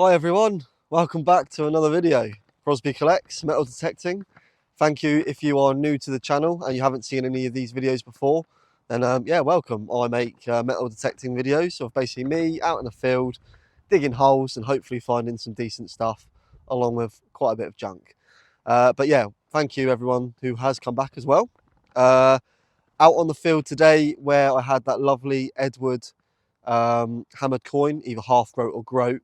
Hi everyone, welcome back to another video. Crosby Collects Metal Detecting. Thank you if you are new to the channel and you haven't seen any of these videos before, then yeah, welcome. I make metal detecting videos of basically me out in the field, digging holes and hopefully finding some decent stuff along with quite a bit of junk. But yeah, thank you everyone who has come back as well. Out on the field today where I had that lovely Edward hammered coin, either half groat or groat.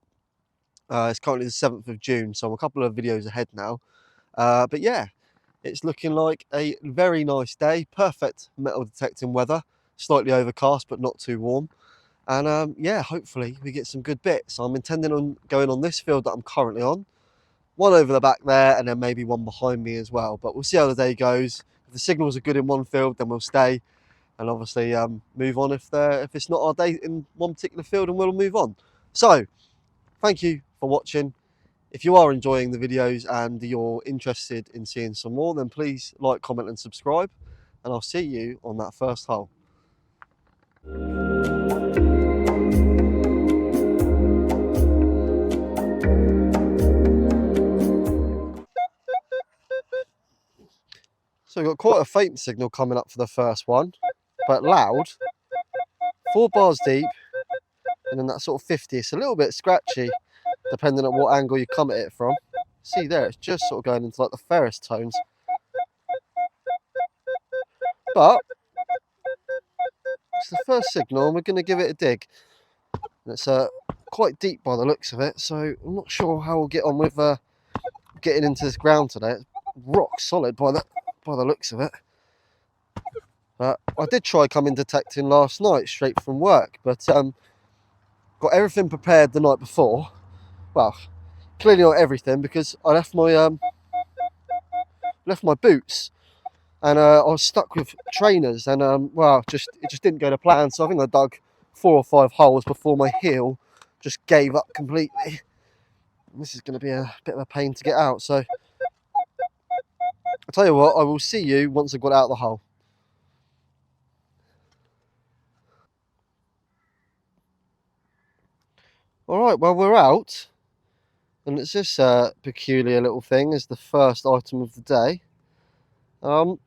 It's currently the 7th of June, so I'm a couple of videos ahead now. But yeah, it's looking like a very nice day. Perfect metal detecting weather. Slightly overcast, but not too warm. And yeah, hopefully we get some good bits. I'm intending on going on this field that I'm currently on. One over the back there, and then maybe one behind me as well. But we'll see how the day goes. If the signals are good in one field, then we'll stay. And obviously move on if it's not our day in one particular field, and we'll move on. So, thank you for watching. If you are enjoying the videos and you're interested in seeing some more, then please like, comment and subscribe, and I'll see you on that first hole. So we've got quite a faint signal coming up for the first one, but loud, 4 bars deep, and then that sort of 50. It's a little bit scratchy, depending on what angle you come at it from. See there, it's just sort of going into like the fairest tones. But it's the first signal, and we're going to give it a dig. And it's quite deep by the looks of it, so I'm not sure how we'll get on with getting into this ground today. It's rock solid by the looks of it. I did try coming detecting last night straight from work, but got everything prepared the night before. Well, clearly not everything, because I left my boots, and I was stuck with trainers, and well, it just didn't go to plan. So I think I dug 4 or 5 holes before my heel just gave up completely. This is going to be a bit of a pain to get out. So I'll tell you what, I will see you once I've got out of the hole. Alright, well, we're out, and it's this peculiar little thing as the first item of the day.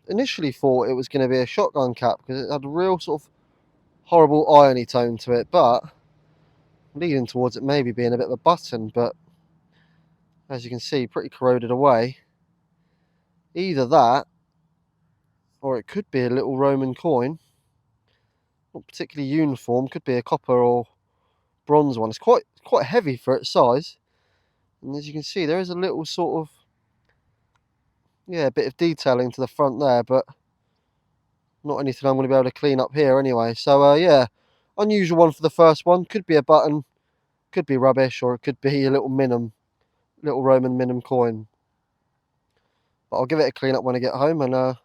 Initially thought it was going to be a shotgun cap because it had a real sort of horrible irony tone to it, but leading towards it maybe being a bit of a button, but as you can see, pretty corroded away. Either that, or it could be a little Roman coin. Not particularly uniform, could be a copper or bronze one. It's quite heavy for its size, and as you can see, there is a little sort of, yeah, a bit of detailing to the front there, but not anything I'm going to be able to clean up here anyway. So yeah, unusual one for the first one. Could be a button, could be rubbish, or it could be a little Roman minim coin. But I'll give it a clean up when I get home and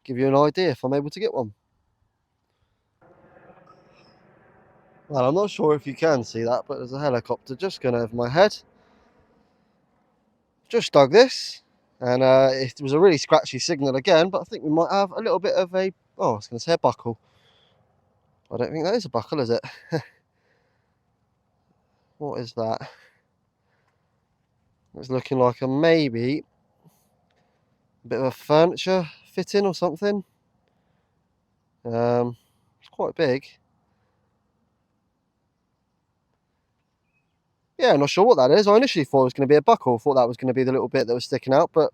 give you an idea if I'm able to get one. Well, I'm not sure if you can see that, but there's a helicopter just going over my head. Just dug this, and it was a really scratchy signal again, but I think we might have a little bit of a, oh, I was going to say a buckle. I don't think that is a buckle, is it? What is that? It's looking like a maybe a bit of a furniture fitting or something. It's quite big. Yeah, not sure what that is. I initially thought it was going to be a buckle. Thought that was going to be the little bit that was sticking out, but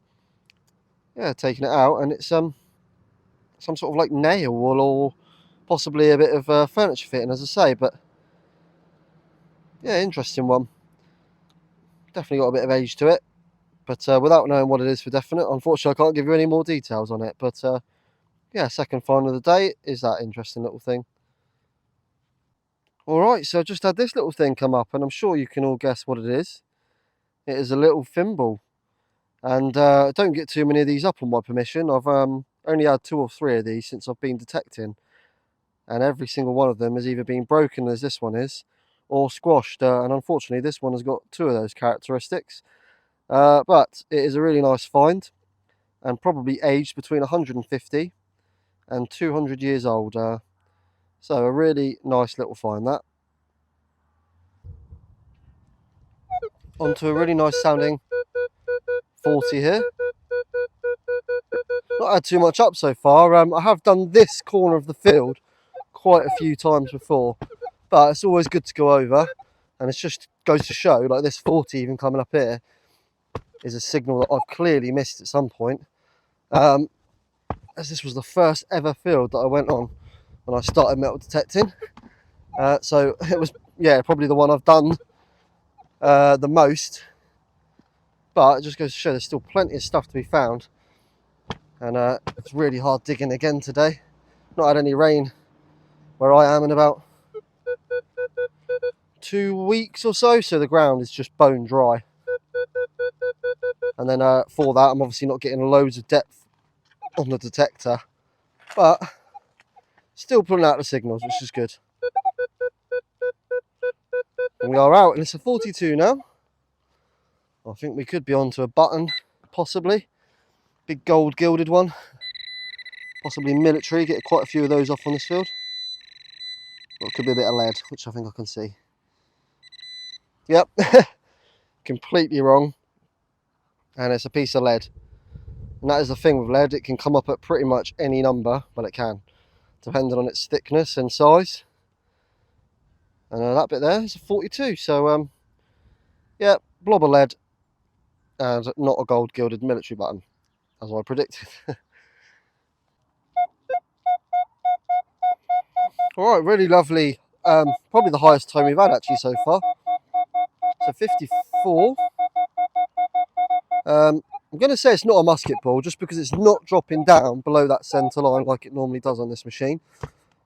yeah, taking it out, and it's some sort of like nail or possibly a bit of furniture fitting, as I say. But yeah, interesting one. Definitely got a bit of age to it, but without knowing what it is for definite, unfortunately, I can't give you any more details on it. But yeah, second find of the day is that interesting little thing. Alright, so I just had this little thing come up, and I'm sure you can all guess what it is. It is a little thimble. And I don't get too many of these up on my permission. I've only had 2 or 3 of these since I've been detecting. And every single one of them has either been broken, as this one is, or squashed. And unfortunately, this one has got 2 of those characteristics. But it is a really nice find, and probably aged between 150 and 200 years old. So a really nice little find, that. onto a really nice sounding 40 here. Not had too much up so far. I have done this corner of the field quite a few times before, but it's always good to go over, and it just goes to show, like this 40 even coming up here is a signal that I've clearly missed at some point, as this was the first ever field that I went on when I started metal detecting. So it was, yeah, probably the one I've done the most, but it just goes to show there's still plenty of stuff to be found. And it's really hard digging again today. Not had any rain where I am in about 2 weeks or so, so the ground is just bone dry. And then for that, I'm obviously not getting loads of depth on the detector, but still pulling out the signals, which is good. And we are out, and it's a 42 now. I think we could be onto a button, possibly. Big gold gilded one. Possibly military, get quite a few of those off on this field. Or it could be a bit of lead, which I think I can see. Yep, completely wrong. And it's a piece of lead. And that is the thing with lead, it can come up at pretty much any number. Well, it can, depending on its thickness and size. And that bit there is a 42. So, yeah, blob of lead and not a gold gilded military button, as I predicted. Alright, really lovely. Probably the highest tone we've had actually so far. So 54. I'm going to say it's not a musket ball just because it's not dropping down below that centre line like it normally does on this machine.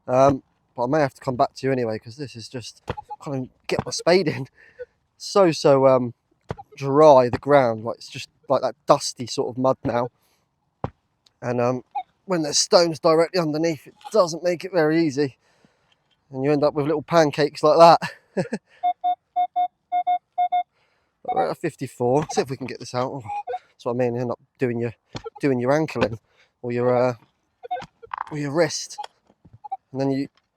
But I may have to come back to you anyway because this is just, I can't even get my spade in. So dry, the ground, like it's just like that dusty sort of mud now. And when there's stones directly underneath, it doesn't make it very easy. And you end up with little pancakes like that. But we're at a 54. See if we can get this out. Oh, that's what I mean. You end up doing your ankle in, or your wrist. And then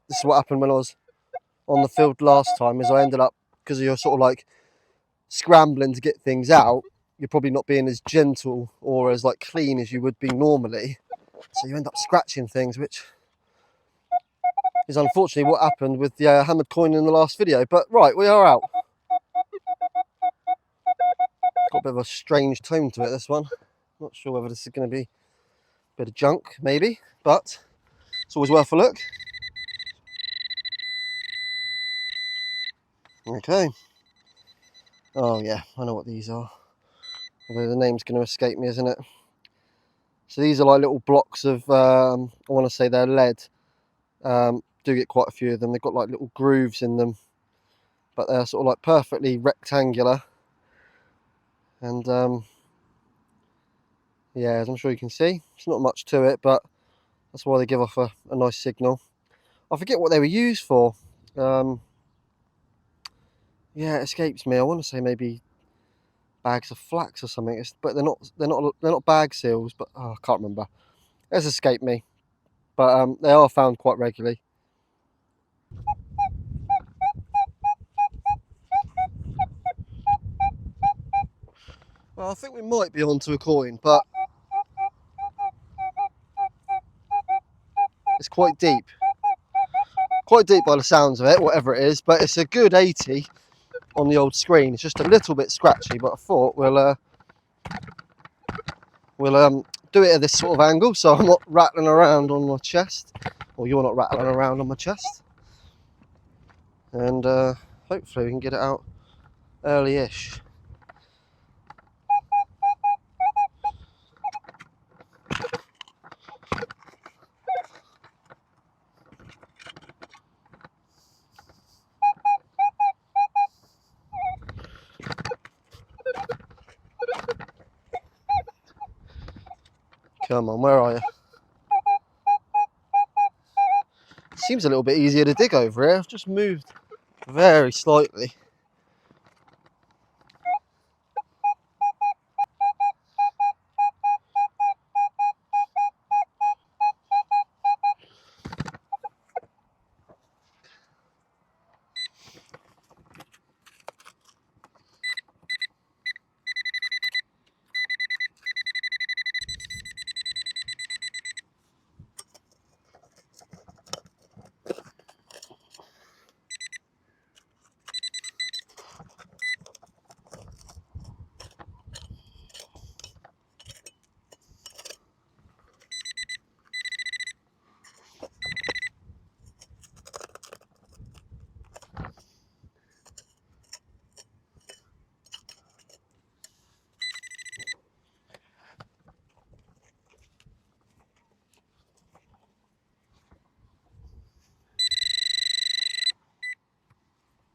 this is what happened when I was on the field last time. Is I ended up, because you're sort of like scrambling to get things out, you're probably not being as gentle or as like clean as you would be normally. So you end up scratching things, which is unfortunately what happened with the hammered coin in the last video. But right, we are out. Got a bit of a strange tone to it, this one. Not sure whether this is going to be a bit of junk, maybe, but it's always worth a look. Okay. Oh yeah, I know what these are. Although the name's going to escape me, isn't it? So these are like little blocks of, I want to say they're lead. Do get quite a few of them. They've got like little grooves in them, but they're sort of like perfectly rectangular. And yeah, as I'm sure you can see, it's not much to it, but that's why they give off a nice signal. I forget what they were used for. Yeah, it escapes me. I want to say maybe bags of flax or something. But they're not bag seals. But I can't remember. It's escaped me. But they are found quite regularly. Well, I think we might be onto a coin, but it's quite deep. Quite deep by the sounds of it, whatever it is. But it's a good 80 on the old screen. It's just a little bit scratchy, but I thought we'll do it at this sort of angle, so I'm not rattling around on my chest, or you're not rattling around on my chest. And hopefully we can get it out early-ish. Come on, where are you? Seems a little bit easier to dig over here. I've just moved very slightly.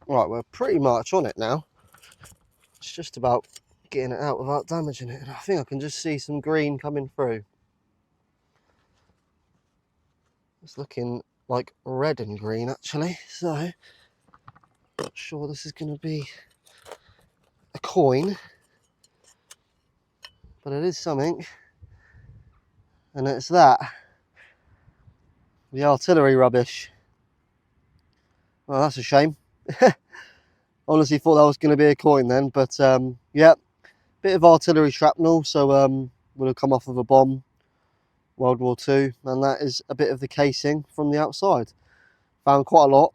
Right, we're pretty much on it now. It's just about getting it out without damaging it. And I think I can just see some green coming through. It's looking like red and green actually. So, not sure this is going to be a coin. But it is something. And it's that. The artillery rubbish. Well, that's a shame. Honestly thought that was going to be a coin then. But yeah, bit of artillery shrapnel. So would have come off of a bomb. World War II, and that is a bit of the casing from the outside. Found quite a lot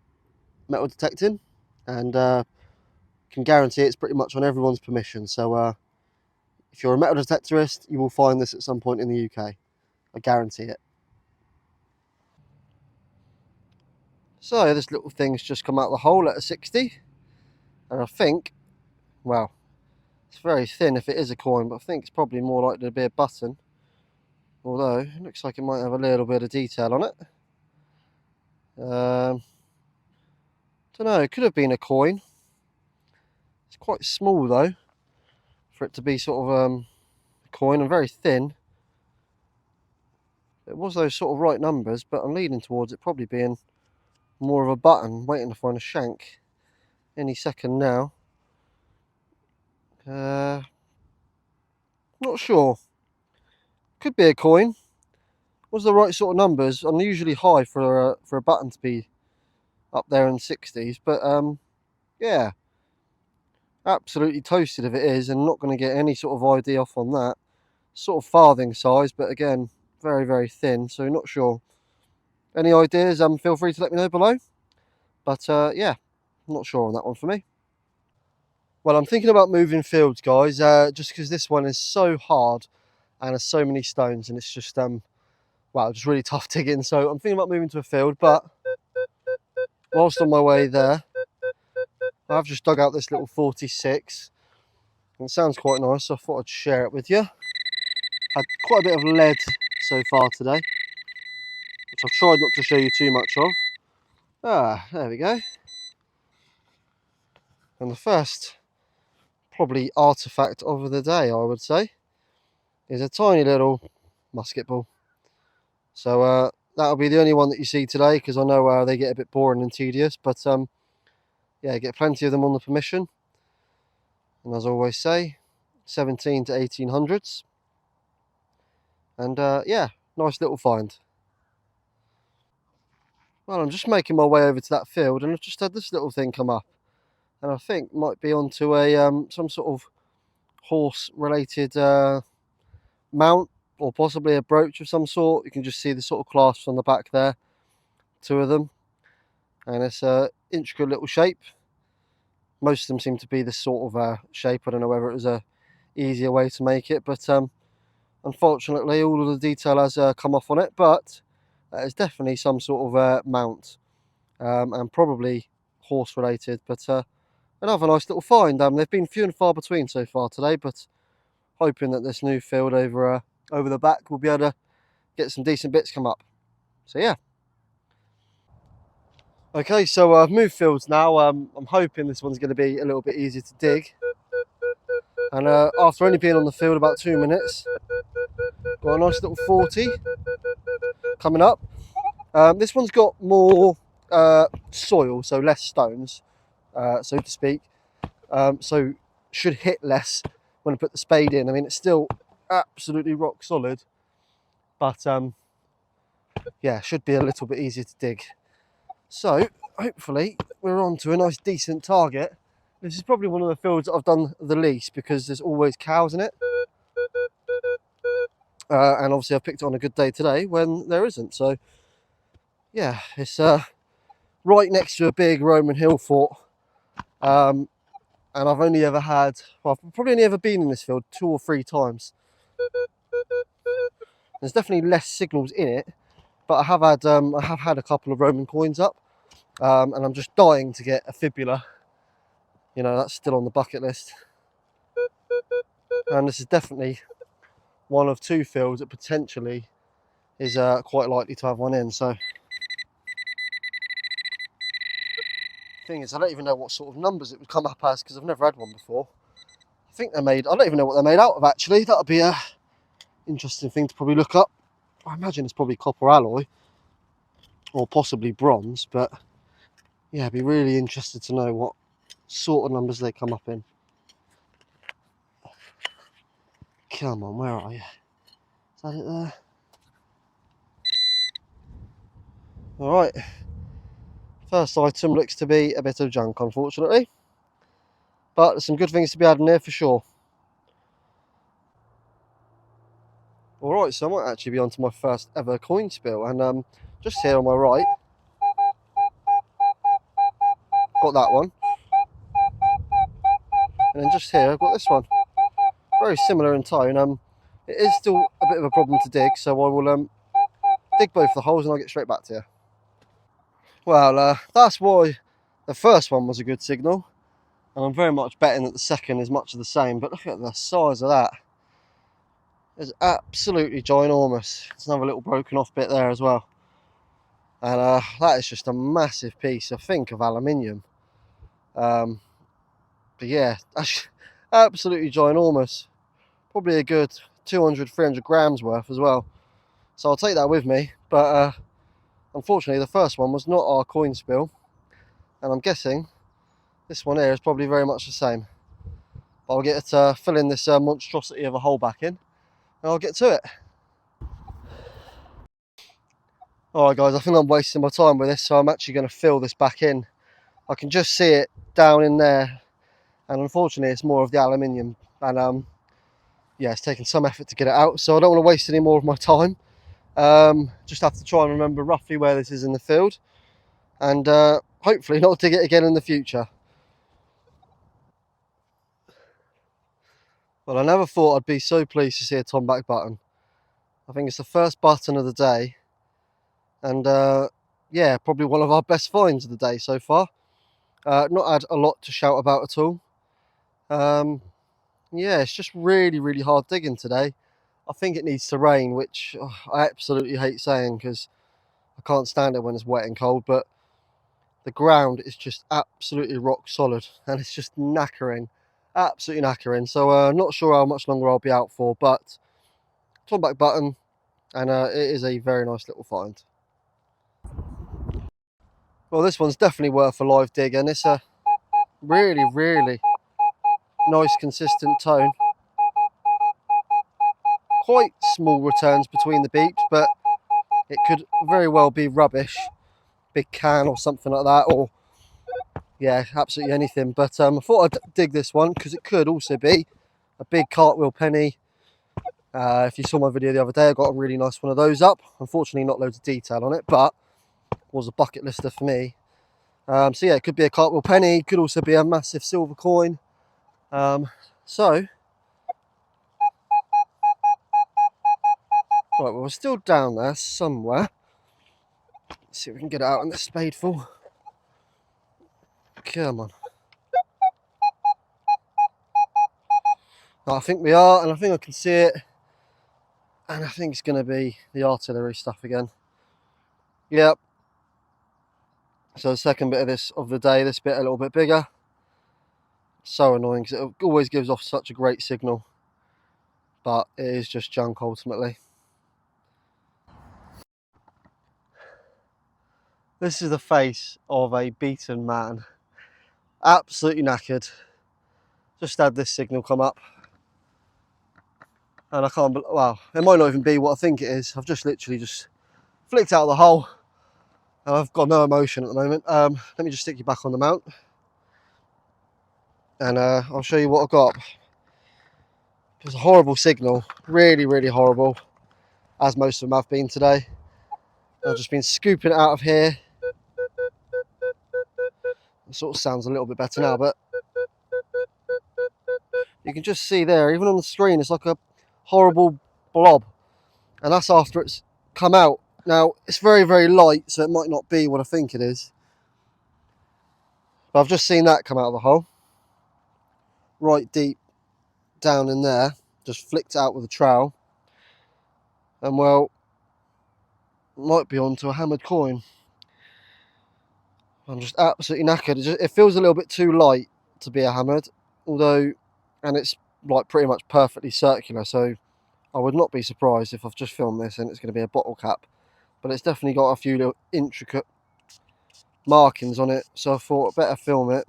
metal detecting, and can guarantee it's pretty much on everyone's permission. So if you're a metal detectorist, you will find this at some point in the UK. I guarantee it. So this little thing's just come out of the hole at a 60, and I think, well, it's very thin if it is a coin, but I think it's probably more likely to be a button. Although it looks like it might have a little bit of detail on it. Don't know, it could have been a coin. It's quite small though, for it to be sort of a coin, and very thin. It was those sort of right numbers, but I'm leaning towards it probably being more of a button, waiting to find a shank any second now. Not sure. Could be a coin. Was the right sort of numbers. Unusually high for a button to be up there in the 60s, but yeah, absolutely toasted if it is, and not going to get any sort of ID off on that. Sort of farthing size, but again, very, very thin, so not sure. Any ideas, feel free to let me know below. But yeah, not sure on that one for me. Well, I'm thinking about moving fields, guys, just because this one is so hard and has so many stones, and it's just well, just really tough digging. So I'm thinking about moving to a field, but whilst on my way there, I've just dug out this little 46. And it sounds quite nice, so I thought I'd share it with you. Had quite a bit of lead so far today, which I've tried not to show you too much of. Ah, there we go. And the first, probably artifact of the day, I would say, is a tiny little musket ball. So that'll be the only one that you see today, because I know they get a bit boring and tedious. But yeah, get plenty of them on the permission. And as I always say, 17 to 1800s. And yeah, nice little find. Well, I'm just making my way over to that field, and I've just had this little thing come up, and I think might be onto a some sort of horse-related mount, or possibly a brooch of some sort. You can just see the sort of clasps on the back there, two of them, and it's a intricate little shape. Most of them seem to be this sort of shape. I don't know whether it was a easier way to make it, but unfortunately all of the detail has come off on it. But it's definitely some sort of mount, and probably horse related. But another nice little find. They've been few and far between so far today, but hoping that this new field over the back will be able to get some decent bits come up. So yeah. Okay, so I've moved fields now. I'm hoping this one's going to be a little bit easier to dig. And after only being on the field about 2 minutes, got a nice little 40 coming up. This one's got more soil, so less stones, so to speak. So should hit less when I put the spade in. I mean, it's still absolutely rock solid, but yeah, should be a little bit easier to dig. So hopefully we're on to a nice decent target. This is probably one of the fields that I've done the least, because there's always cows in it. And obviously I've picked it on a good day today when there isn't. So yeah, it's right next to a big Roman hill fort. And I've only ever had, well, I've probably only ever been in this field 2 or 3 times. There's definitely less signals in it, but I have had a couple of Roman coins up, and I'm just dying to get a fibula. You know, that's still on the bucket list. And this is definitely one of 2 fields that potentially is quite likely to have one in. So Thing is, I don't even know what sort of numbers it would come up as because I've never had one before. I think they're made, I don't even know what they're made out of actually. That would be a interesting thing to probably look up. I imagine it's probably copper alloy or possibly bronze, but yeah, I'd be really interested to know what sort of numbers they come up in. Come on, where are you? Is that it there? Alright, first item looks to be a bit of junk, unfortunately, but there's some good things to be had in here for sure. Alright, so I might actually be on to my first ever coin spill, and just here on my right, got that one, and then just here I've got this one. Very similar in tone. It is still a bit of a problem to dig, so I will dig both the holes and I'll get straight back to you. Well, that's why the first one was a good signal, and I'm very much betting that the second is much of the same, but look at the size of that. It's absolutely ginormous. There's another little broken off bit there as well. And that is just a massive piece, I think, of aluminium. But yeah, that's absolutely ginormous. Probably a good 200, 300 grams worth as well. So I'll take that with me, but unfortunately the first one was not our coin spill, and I'm guessing this one here is probably very much the same. But I'll get it filling this monstrosity of a hole back in, and I'll get to it. Alright guys, I think I'm wasting my time with this, so I'm actually going to fill this back in. I can just see it down in there, and unfortunately it's more of the aluminium, and yeah, it's taken some effort to get it out, so I don't want to waste any more of my time. Just have to try and remember roughly where this is in the field, and hopefully not dig it again in the future. Well, I never thought I'd be so pleased to see a Tom back button. I think it's the first button of the day, and yeah, probably one of our best finds of the day so far. Not had a lot to shout about at all. Yeah, it's just really hard digging today. I think it needs to rain, which I absolutely hate saying because I can't stand it when it's wet and cold, but the ground is just absolutely rock solid and it's just knackering, absolutely knackering. So not sure how much longer I'll be out for, but Tom back button, and it is a very nice little find. Well, this one's definitely worth a live dig, and it's a really nice consistent tone. Quite small returns between the beeps, but it could very well be rubbish, big can or something like that, or yeah, absolutely anything. But I thought I'd dig this one because it could also be a big cartwheel penny. If you saw my video the other day, I got a really nice one of those up. Unfortunately, not loads of detail on it, but it was a bucket lister for me. So yeah, it could be a cartwheel penny, could also be a massive silver coin. So right, well, we're still down there somewhere. Let's see if we can get it out in the spadeful. Come on. I think we are, and I think I can see it, and I think it's going to be the artillery stuff again. Yep. So the second bit of the day, this bit a little bit bigger. So annoying because it always gives off such a great signal, but it is just junk ultimately. This is the face of a beaten man, absolutely knackered. Just had this signal come up, and I can't. Well, it might not even be what I think it is. I've just literally just flicked out the hole, and I've got no emotion at the moment. Let me just stick you back on the mount, and I'll show you what I got. It was a horrible signal, really horrible, as most of them have been today. I've just been scooping it out of here. It sort of sounds a little bit better now, but you can just see there, even on the screen, it's like a horrible blob, and that's after it's come out. Now, it's very light, so it might not be what I think it is, but I've just seen that come out of the hole, right deep down in there, just flicked out with a trowel, and well, might be onto a hammered coin. I'm just absolutely knackered. It feels a little bit too light to be a hammered, although, and it's like pretty much perfectly circular, so I would not be surprised if I've just filmed this and it's going to be a bottle cap. But it's definitely got a few little intricate markings on it, so I thought I'd better film it.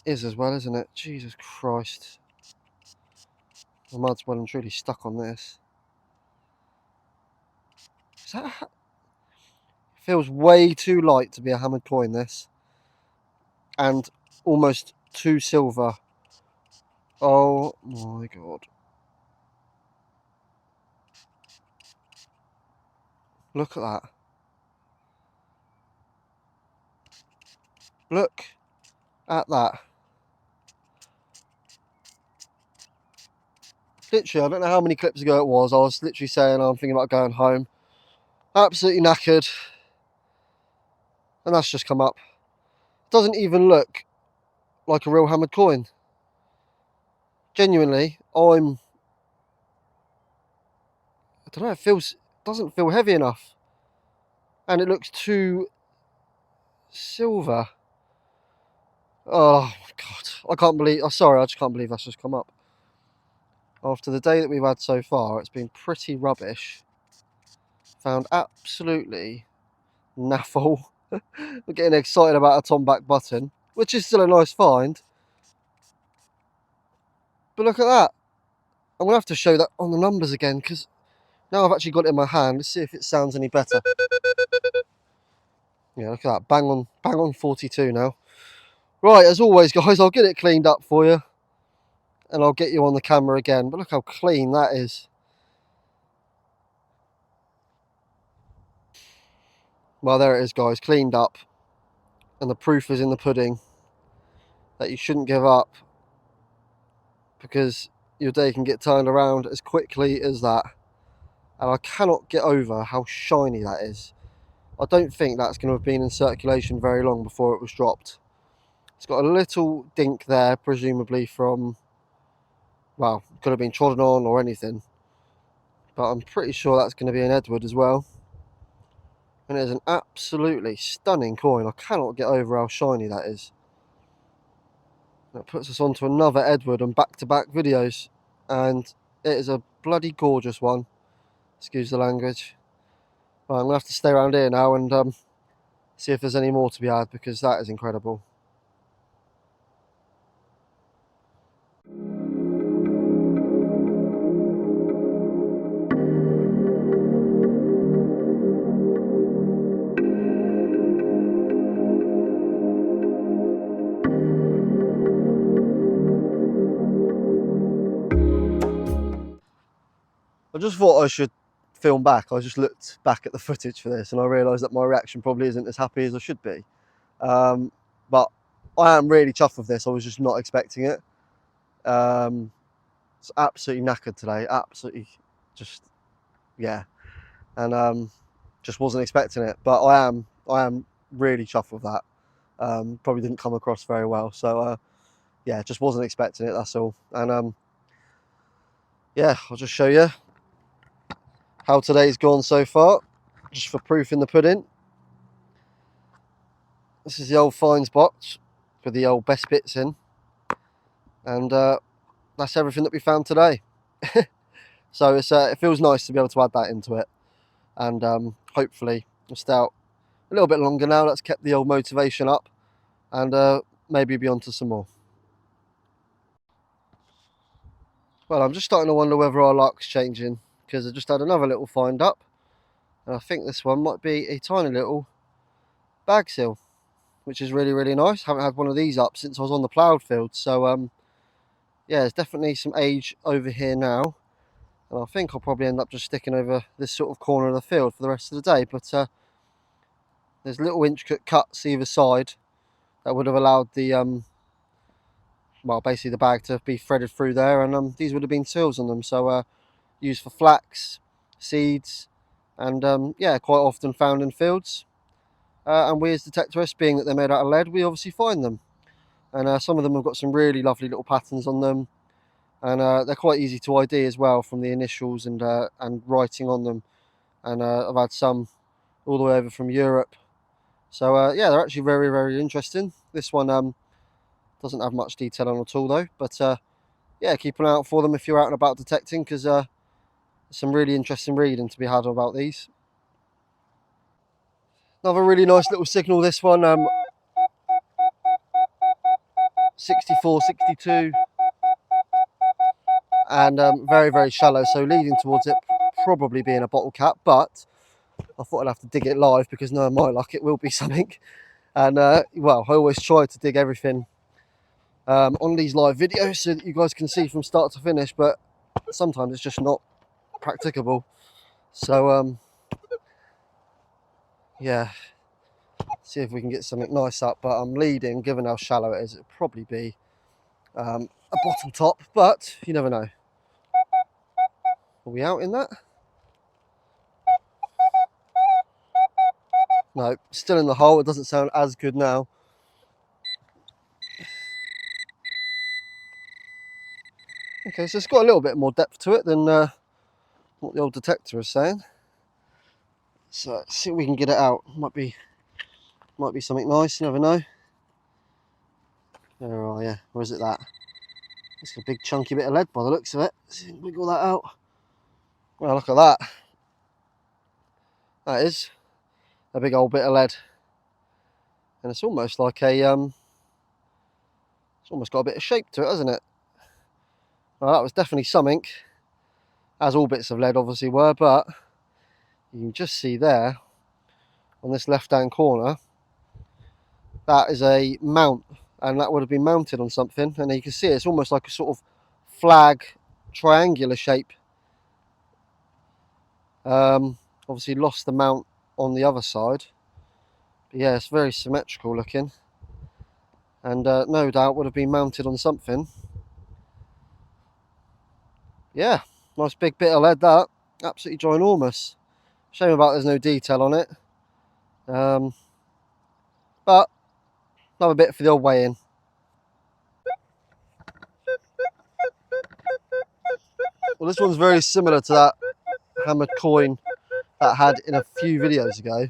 Is as well, isn't it? Jesus Christ. The mud's well and truly stuck on this. Is that feels way too light to be a hammered coin, this. And almost too silver. Oh my god. Look at that. Look at that. Literally, I don't know how many clips ago it was. I was literally saying I'm thinking about going home. Absolutely knackered. And that's just come up. Doesn't even look like a real hammered coin. Genuinely, I don't know, doesn't feel heavy enough. And it looks too silver. Oh my god. I can't believe, sorry, I just can't believe that's just come up. After the day that we've had so far, it's been pretty rubbish. Found absolutely naffle. We're getting excited about a Tomback button, which is still a nice find. But look at that. I'm going to have to show that on the numbers again, because now I've actually got it in my hand. Let's see if it sounds any better. Yeah, look at that. Bang on 42 now. Right, as always, guys, I'll get it cleaned up for you. And I'll get you on the camera again. But look how clean that is. Well, there it is, guys. Cleaned up. And the proof is in the pudding that you shouldn't give up, because your day can get turned around as quickly as that. And I cannot get over how shiny that is. I don't think that's going to have been in circulation very long before it was dropped. It's got a little dink there, presumably from, well, could have been trodden on or anything. But I'm pretty sure that's going to be an Edward as well. And it is an absolutely stunning coin. I cannot get over how shiny that is. That puts us on to another Edward and back-to-back videos. And it is a bloody gorgeous one. Excuse the language. Right, I'm going to have to stay around here now and see if there's any more to be had, because that is incredible. I just thought I should film back. I just looked back at the footage for this and I realised that my reaction probably isn't as happy as I should be. But I am really chuffed with this. I was just not expecting it. It's absolutely knackered today. Absolutely just, yeah. And just wasn't expecting it. But I am really chuffed with that. Probably didn't come across very well. So yeah, just wasn't expecting it, that's all. And yeah, I'll just show you how today's gone so far, just for proof in the pudding. This is the old finds box with the old best bits in, and that's everything that we found today. So it feels nice to be able to add that into it, and hopefully we'll stay out a little bit longer now. That's kept the old motivation up, and maybe be on to some more. Well, I'm just starting to wonder whether our luck's changing, because I just had another little find up, and I think this one might be a tiny little bag seal, which is really, really nice. Haven't had one of these up since I was on the ploughed field. So yeah, there's definitely some age over here now, and I think I'll probably end up just sticking over this sort of corner of the field for the rest of the day. But there's little intricate cuts either side that would have allowed the well, basically the bag to be threaded through there, and these would have been seals on them. So used for flax, seeds, and yeah, quite often found in fields. And we as detectorists, being that they're made out of lead, we obviously find them. And some of them have got some really lovely little patterns on them, and they're quite easy to ID as well from the initials and writing on them. And I've had some all the way over from Europe, So yeah, they're actually very, very interesting. This one doesn't have much detail on at all though, but yeah, keep an eye out for them if you're out and about detecting, because there's some really interesting reading to be had about these. Another really nice little signal, this one, 64, 62, and very, very shallow, so leading towards it probably being a bottle cap, but I thought I'd have to dig it live because knowing my luck, it will be something. And well, I always try to dig everything on these live videos so that you guys can see from start to finish, but sometimes it's just not practicable. So yeah, see if we can get something nice up, but I'm leading, given how shallow it is, it'll probably be a bottle top, but you never know. Are we out in that? No, still in the hole. It doesn't sound as good now. Okay, so it's got a little bit more depth to it than what the old detector is saying. So let's see if we can get it out. Might be something nice, you never know. Where are you? Or is it that? It's got a big chunky bit of lead by the looks of it. Let's see if we can wiggle that out. Well, look at that. That is a big old bit of lead. And it's almost like a it's almost got a bit of shape to it, hasn't it? Well, that was definitely something, as all bits of lead obviously were, but you can just see there on this left hand corner, that is a mount, and that would have been mounted on something, and you can see it's almost like a sort of flag triangular shape. Obviously lost the mount on the other side, but yeah, it's very symmetrical looking, and no doubt would have been mounted on something. Yeah, nice big bit of lead, that. Absolutely ginormous. Shame about there's no detail on it, but another bit for the old weigh-in. Well, this one's very similar to that hammered coin that I had in a few videos ago.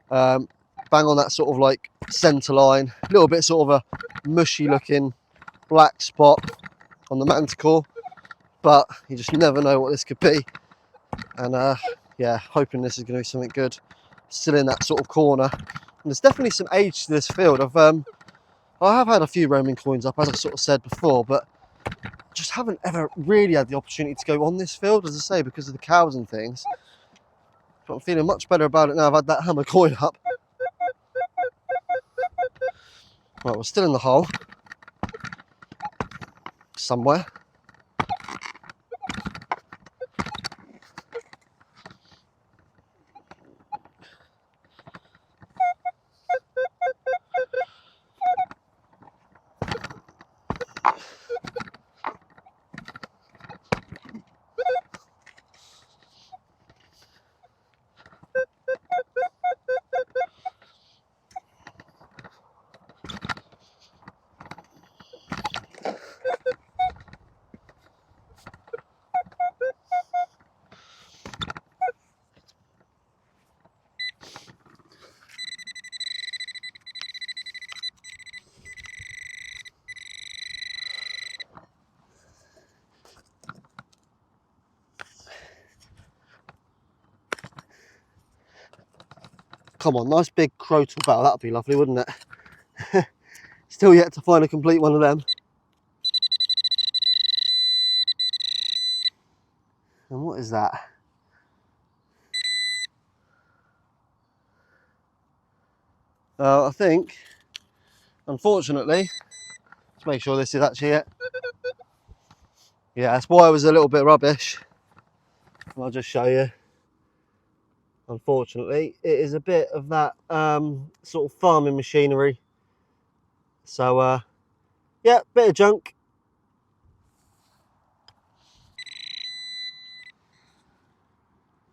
Bang on that sort of like centre line, a little bit sort of a mushy looking black spot on the Manticore, but you just never know what this could be. And yeah, hoping this is going to be something good. Still in that sort of corner, and there's definitely some age to this field. I have had a few roaming coins up, as I sort of said before, but just haven't ever really had the opportunity to go on this field, as I say, because of the cows and things. But I'm feeling much better about it now I've had that hammer coin up. Right, we're still in the hole somewhere. Come on, nice big crotal barrel, that'd be lovely, wouldn't it? Still yet to find a complete one of them. And what is that? I think, unfortunately, let's make sure this is actually it. Yeah, that's why I was a little bit rubbish. I'll just show you. Unfortunately, it is a bit of that sort of farming machinery. So yeah, bit of junk.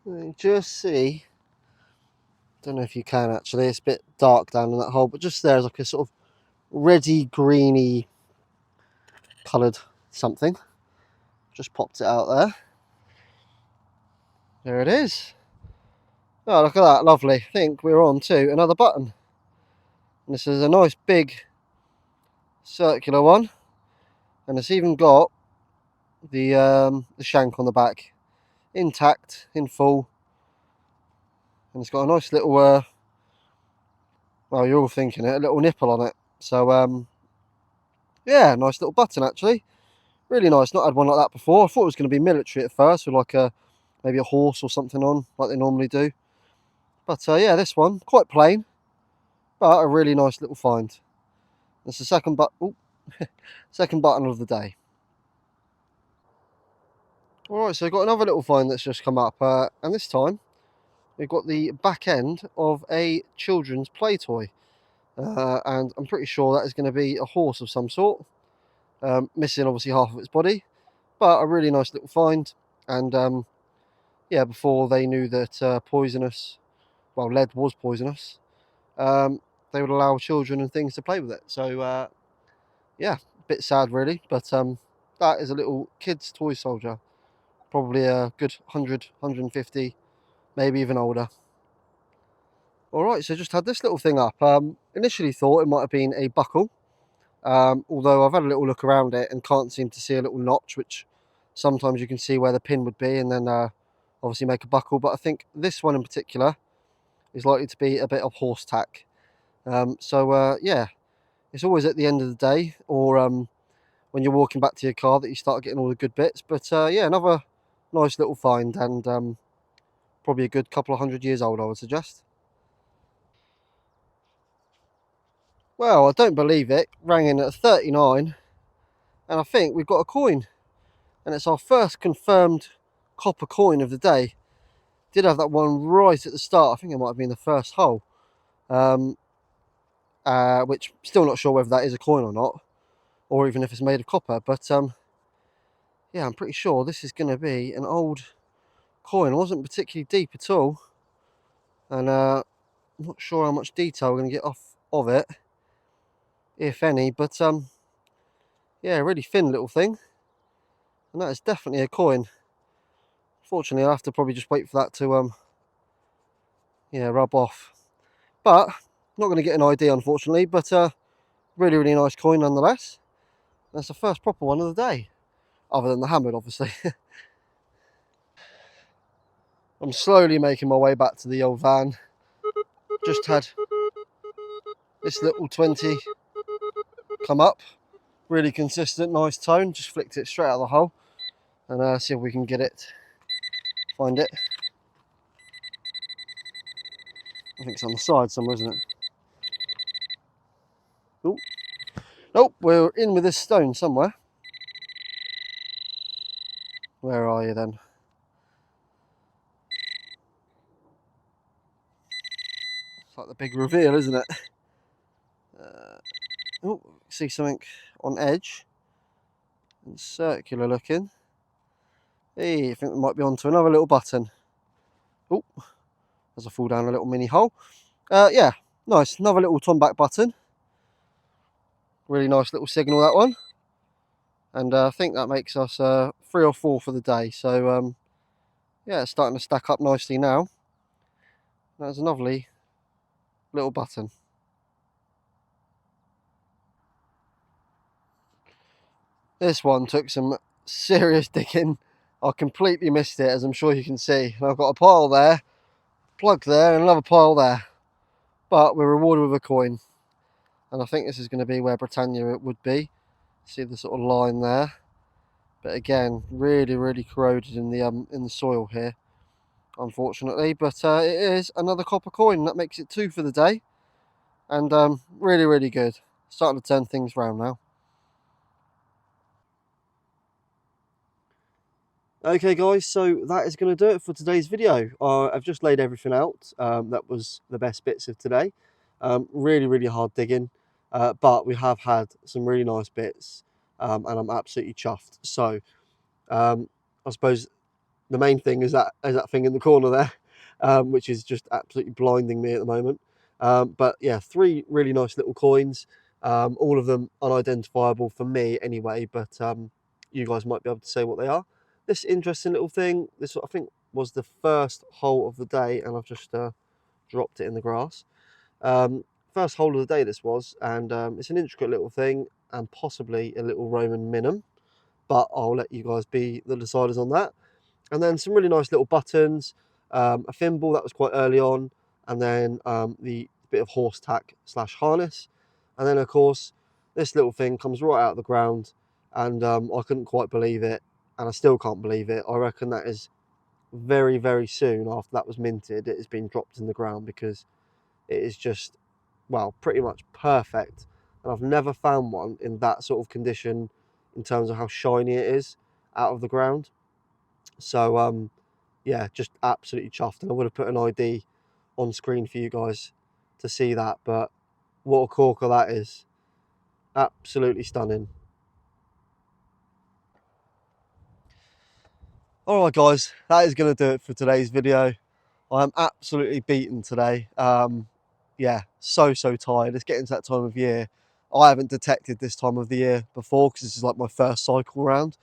You just see, don't know if you can actually, it's a bit dark down in that hole, but just there's like a sort of reddy greeny coloured something. Just popped it out there. There it is. Oh, look at that, lovely. I think we're on to another button. And this is a nice big circular one, and it's even got the shank on the back intact, in full, and it's got a nice little well, you're all thinking it, a little nipple on it. So yeah, nice little button actually, really nice. Not had one like that before. I thought it was going to be military at first, with like maybe a horse or something on, like they normally do. But yeah, this one quite plain, but a really nice little find. That's the second button of the day. Alright, so I've got another little find that's just come up, and this time we've got the back end of a children's play toy. And I'm pretty sure that is going to be a horse of some sort, missing obviously half of its body, but a really nice little find. And yeah, before they knew that lead was poisonous, they would allow children and things to play with it. So yeah, a bit sad really, but that is a little kid's toy soldier, probably a good 100, maybe even older. Alright, so just had this little thing up. Initially thought it might have been a buckle, although I've had a little look around it and can't seem to see a little notch, which sometimes you can see where the pin would be, and then obviously make a buckle. But I think this one in particular is likely to be a bit of horse tack. So yeah, it's always at the end of the day, or when you're walking back to your car, that you start getting all the good bits. But yeah, another nice little find, and probably a good couple of 100 years old, I would suggest. Well, I don't believe it. Rang in at 39, and I think we've got a coin. And it's our first confirmed copper coin of the day. Did have that one right at the start. I think it might have been the first hole. Which still not sure whether that is a coin or not, or even if it's made of copper. But yeah, I'm pretty sure this is going to be an old coin. It wasn't particularly deep at all, and I'm not sure how much detail we're going to get off of it, if any. But yeah, really thin little thing, and that is definitely a coin. Fortunately, I'll have to probably just wait for that to yeah, rub off. But not going to get an ID, unfortunately. But really, really nice coin nonetheless. That's the first proper one of the day, other than the hammered, obviously. I'm slowly making my way back to the old van. Just had this little 20 come up. Really consistent, nice tone. Just flicked it straight out of the hole. And see if we can get it, find it. I think it's on the side somewhere, isn't it? Oh, nope, we're in with this stone somewhere. Where are you then? It's like the big reveal, isn't it? Oh, see something on edge. And circular looking. Hey, I think we might be onto another little button. Oh, as I fall down a little mini hole. Yeah, nice. Another little back button. Really nice little signal, that one. And I think that makes us 3 or 4 for the day. So yeah, it's starting to stack up nicely now. That's a lovely little button. This one took some serious digging. I completely missed it, as I'm sure you can see. And I've got a pile there, plug there, and another pile there. But we're rewarded with a coin. And I think this is going to be where Britannia would be. See the sort of line there. But again, really, really corroded in the soil here, unfortunately. But it is another copper coin. That makes it 2 for the day. And really, really good. Starting to turn things round now. Okay guys, so that is going to do it for today's video. I've just laid everything out. That was the best bits of today. Really, really hard digging, but we have had some really nice bits, and I'm absolutely chuffed. So I suppose the main thing is that thing in the corner there, which is just absolutely blinding me at the moment. But yeah, 3 really nice little coins, all of them unidentifiable for me anyway, but you guys might be able to say what they are. This interesting little thing, this I think was the first hole of the day, and I've just dropped it in the grass. first hole of the day this was, and it's an intricate little thing and possibly a little Roman minim, but I'll let you guys be the deciders on that. And then some really nice little buttons, a thimble that was quite early on, and then the bit of horse tack / harness. And then of course this little thing comes right out of the ground, and I couldn't quite believe it, and I still can't believe it. I reckon that is very soon after that was minted, it has been dropped in the ground, because it is just, well, pretty much perfect. And I've never found one in that sort of condition in terms of how shiny it is out of the ground. So yeah, just absolutely chuffed. And I would have put an ID on screen for you guys to see that, but what a corker that is. Absolutely stunning. Alright guys, that is going to do it for today's video. I am absolutely beaten today. Yeah, so tired. It's getting to that time of year. I haven't detected this time of the year before, because this is like my first cycle round.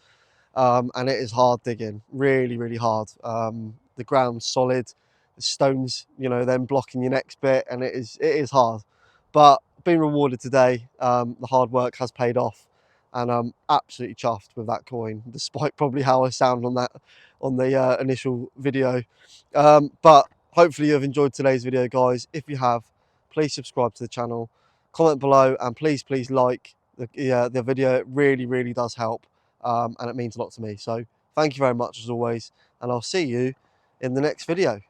And it is hard digging, really hard. The ground's solid, the stones, you know, then blocking your next bit, and it is hard. But being rewarded today, the hard work has paid off, and I'm absolutely chuffed with that coin, despite probably how I sound on that on the initial video. But hopefully you've enjoyed today's video, guys. If you have, please subscribe to the channel, comment below, and please like the video. It really does help. And it means a lot to me. So thank you very much as always, and I'll see you in the next video.